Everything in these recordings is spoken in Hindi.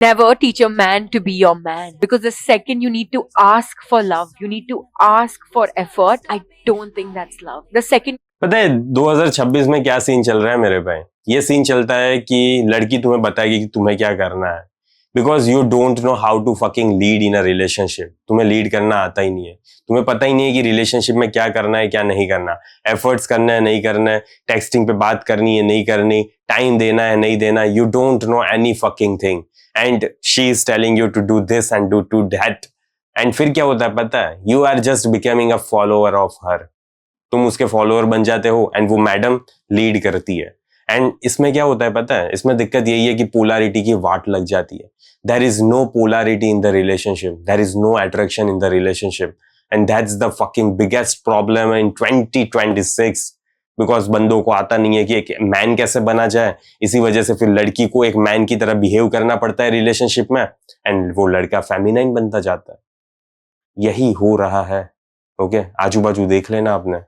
Never teach a man to be your man, because the second you need to ask for love, you need to ask for effort, I don't think that's love. The second पता है 2026 में क्या सीन चल रहा है मेरे भाई? ये सीन चलता है कि लड़की तुम्हें बताएगी कि तुम्हें क्या करना है, because you don't know how to fucking lead in a relationship. तुम्हें लीड करना आता ही नहीं है. तुम्हें पता ही नहीं है कि रिलेशनशिप में क्या करना है, क्या नहीं करना, एफर्ट्स करना है, नहीं करना है, टेक्सटिंग पे बात करनी है, नहीं करनी, टाइम देना है, नहीं देना. You don't know any fucking thing and she is telling you to do this and do that. And फिर क्या होता है पता है? You are just becoming a follower of her. तुम उसके फॉलोअर बन जाते हो एंड वो मैडम लीड करती है. एंड इसमें क्या होता है पता है? इसमें दिक्कत यही है कि पोलैरिटी की वाट लग जाती है. There is no polarity in the relationship, there is no attraction in the relationship, and that's the fucking biggest problem in 2026. Because बंदों को आता नहीं है कि एक मैन कैसे बना जाए. इसी वजह से फिर लड़की को एक मैन की तरह बिहेव करना पड़ता है रिलेशनशिप में, एंड वो लड़का फेमिनाइन बनता जाता है. यही हो रहा है. ओके, आजू बाजू देख लेना आपने.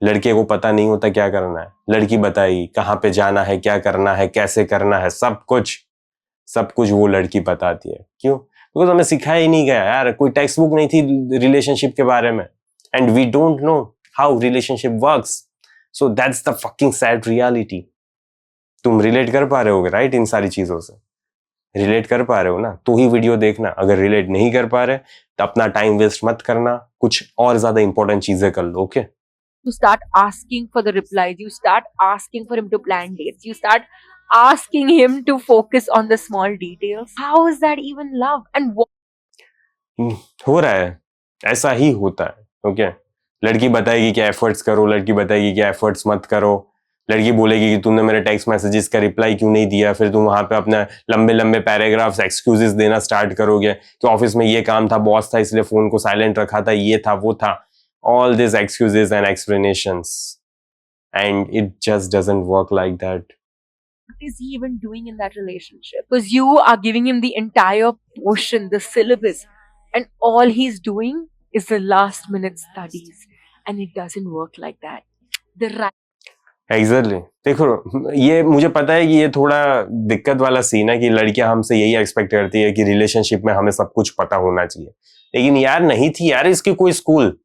लड़के को पता नहीं होता क्या करना है, लड़की बताएगी कहाँ पे जाना है, क्या करना है, कैसे करना है, सब कुछ वो लड़की बताती है. क्यों? बिकॉज हमें सिखाया ही नहीं गया यार. कोई टेक्स्ट बुक नहीं थी रिलेशनशिप के बारे में, and we don't know how relationship works. So that's the fucking sad reality. तुम रिलेट कर पा रहे हो राइट? इन सारी चीजों से रिलेट कर पा रहे हो ना, तो ही वीडियो देखना. अगर रिलेट नहीं कर पा रहे तो अपना टाइम वेस्ट मत करना, कुछ और ज्यादा इंपॉर्टेंट चीजें कर लो. Okay, you start asking for the replies, you start asking for him to plan dates, you start asking him to focus on the small details. How is that even love? And what हो रहा है, ऐसा ही होता है. ओके, लड़की बताएगी कि एफर्ट्स करो, लड़की बताएगी कि एफर्ट्स मत करो. लड़की बोलेगी कि तुमने मेरे टेक्स्ट मैसेजेस का रिप्लाई क्यों नहीं दिया. फिर तुम वहां पे अपना लंबे लंबे पैराग्राफ्स एक्सक्यूजेस देना स्टार्ट करोगे कि ऑफिस में ये काम था, बॉस था इसलिए फोन को साइलेंट रखा था, ये था वो था. All this excuses and explanations, and it just doesn't work like that. is he even doing in that relationship? Because you are giving him the entire portion, the syllabus, and all he's doing is the last minute studies, and it doesn't work like that. The right exactly. देखो, ये मुझे पता है कि ये थोड़ा दिक्कत वाला सीन है कि लड़कियां हमसे यही एक्सपेक्ट करती है कि रिलेशनशिप में हमें सब कुछ पता होना चाहिए. लेकिन यार नहीं थी यार, इसकी कोई स्कूल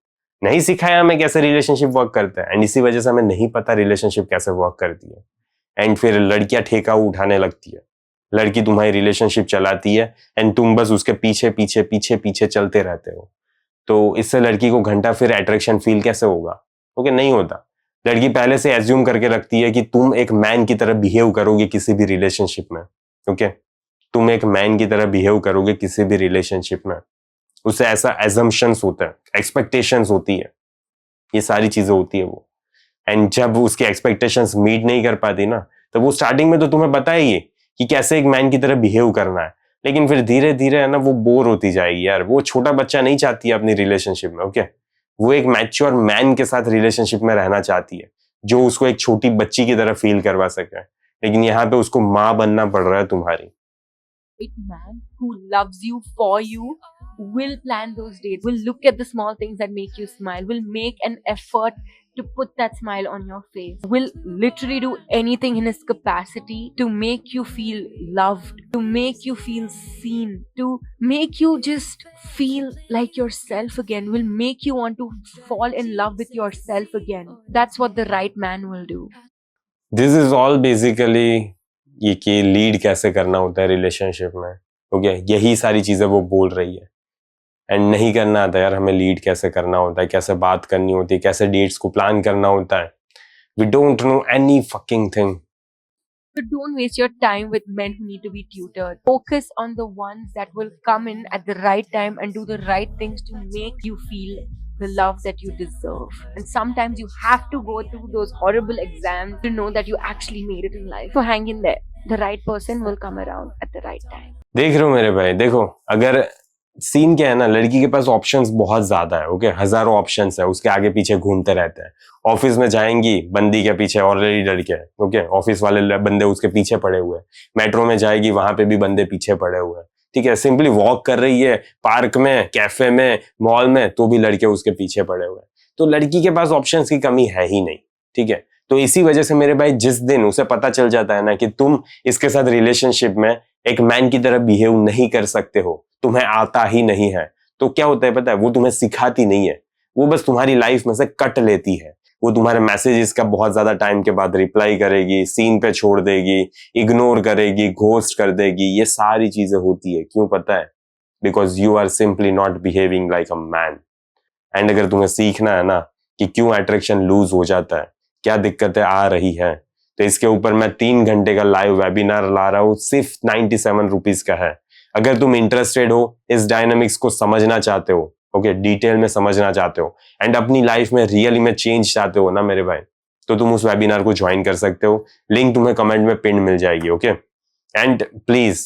नहीं सिखाया हमें कैसे रिलेशनशिप वर्क करता है, एंड इसी वजह से हमें नहीं पता रिलेशनशिप कैसे वर्क करती है. एंड फिर लड़कियां ठेका उठाने लगती है. लड़की तुम्हारी रिलेशनशिप चलाती है एंड तुम बस उसके पीछे पीछे पीछे पीछे चलते रहते हो. तो इससे लड़की को घंटा फिर अट्रैक्शन फील कैसे होगा? ओके, नहीं होता. लड़की पहले से एज्यूम करके रखती है कि तुम एक मैन की तरह बिहेव करोगे किसी भी रिलेशनशिप में. ओके, तुम एक मैन की तरह बिहेव करोगे किसी भी रिलेशनशिप में. उससे ऐसा एजम्पशंस होता है, एक्सपेक्टेशंस होती है, ये सारी चीजें होती है वो. एंड जब उसकी एक्सपेक्टेशंस मीट नहीं कर पाती ना, तो वो स्टार्टिंग में तो तुम्हें बताएगी कि कैसे एक मैन की तरह बिहेव करना है. लेकिन फिर धीरे धीरे है ना, वो बोर होती जाएगी यार. वो छोटा बच्चा नहीं चाहती है अपनी रिलेशनशिप में. ओके, वो एक मैच्योर मैन के साथ रिलेशनशिप में रहना चाहती है, जो उसको एक छोटी बच्ची की तरह फील करवा सके. लेकिन यहाँ पे उसको माँ बनना पड़ रहा है तुम्हारी. man who loves you for you will plan those dates, will look at the small things that make you smile, will make an effort to put that smile on your face, will literally do anything in his capacity to make you feel loved, to make you feel seen, to make you just feel like yourself again, will make you want to fall in love with yourself again. That's what the right man will do. This is all basically ये कि लीड कैसे करना होता है रिलेशनशिप में. ओके, यही सारी चीजें वो बोल रही है. एंड नहीं करना आता यार हमें लीड कैसे करना होता है, कैसे बात करनी होती है, कैसे डेट्स को प्लान करना होता है. We don't know any fucking thing. So don't waste your time with men who need to be tutored. Focus on the ones that will come in at the right time and do the right things to make you feel the love that you deserve. And sometimes you have to go through those horrible exams to know that you actually made it in life. So hang in there. The right person will come around at the right time. देख रहे हो मेरे भाई, देखो अगर सीन क्या है ना, लड़की के पास ऑप्शंस बहुत ज्यादा है. ओके, हजारों ऑप्शंस है, उसके आगे पीछे घूमते रहते हैं. ऑफिस में जाएंगी, बंदी के पीछे ऑलरेडी लड़के हैं. ओके, ऑफिस वाले बंदे उसके पीछे पड़े हुए हैं. मेट्रो में जाएगी, वहां पे भी बंदे पीछे पड़े हुए हैं. ठीक है, सिंपली वॉक कर रही है पार्क में, कैफे में, मॉल में, तो भी लड़के उसके पीछे पड़े हुए हैं. तो लड़की के पास ऑप्शंस की कमी है ही नहीं. ठीक है, तो इसी वजह से मेरे भाई जिस दिन उसे पता चल जाता है ना कि तुम इसके साथ रिलेशनशिप में एक मैन की तरह बिहेव नहीं कर सकते हो, तुम्हें आता ही नहीं है, तो क्या होता है पता है, वो तुम्हें सिखाती नहीं है, वो बस तुम्हारी लाइफ में से कट लेती है। वो तुम्हारे मैसेजेस का बहुत ज्यादा टाइम के बाद रिप्लाई करेगी, सीन पे छोड़ देगी, इग्नोर करेगी, घोस्ट कर देगी, ये सारी चीजें होती है। क्यों पता है? Because you are simply not behaving like a man. And अगर तुम्हें सीखना है ना कि क्यों अट्रैक्शन लूज हो जाता है, क्या दिक्कतें आ रही हैं, तो इसके ऊपर मैं 3 घंटे का लाइव वेबिनार ला रहा हूँ, सिर्फ 97 रुपीज का है। अगर तुम इंटरेस्टेड हो, इस डायनामिक्स को समझना चाहते हो, ओके, डिटेल में समझना चाहते हो एंड अपनी लाइफ में रियली में चेंज चाहते हो ना मेरे भाई, तो तुम उस वेबिनार को ज्वाइन कर सकते हो। लिंक तुम्हें कमेंट में पिन मिल जाएगी, ओके। एंड प्लीज,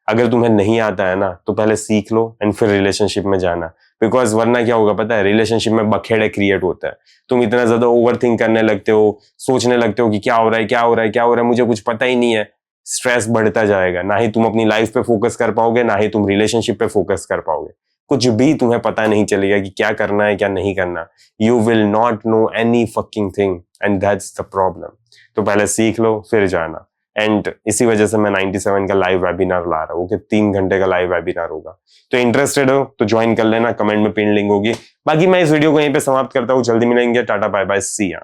अगर तुम्हें नहीं आता है ना तो पहले सीख लो एंड फिर रिलेशनशिप में जाना, बिकॉज वरना क्या होगा पता है, रिलेशनशिप में बखेड़े क्रिएट होता है। तुम इतना ज्यादा ओवर थिंक करने लगते हो, सोचने लगते हो कि क्या हो रहा है, क्या हो रहा है, क्या हो रहा है, मुझे कुछ पता ही नहीं है। स्ट्रेस बढ़ता जाएगा, ना ही तुम अपनी लाइफ पे फोकस कर पाओगे, ना ही तुम रिलेशनशिप पे फोकस कर पाओगे, कुछ भी तुम्हें पता नहीं चलेगा कि क्या करना है क्या नहीं करना। You will not know any fucking thing and that's the problem. तो पहले सीख लो फिर जाना। एंड इसी वजह से मैं 97 का लाइव वेबिनार ला रहा हूँ कि 3 घंटे का लाइव वेबिनार होगा। तो इंटरेस्टेड हो तो ज्वाइन कर लेना, कमेंट में पिन लिंक होगी। बाकी मैं इस वीडियो को यहीं पे समाप्त करता हूँ, जल्दी मिलेंगे, टाटा बाय बाय, सी या।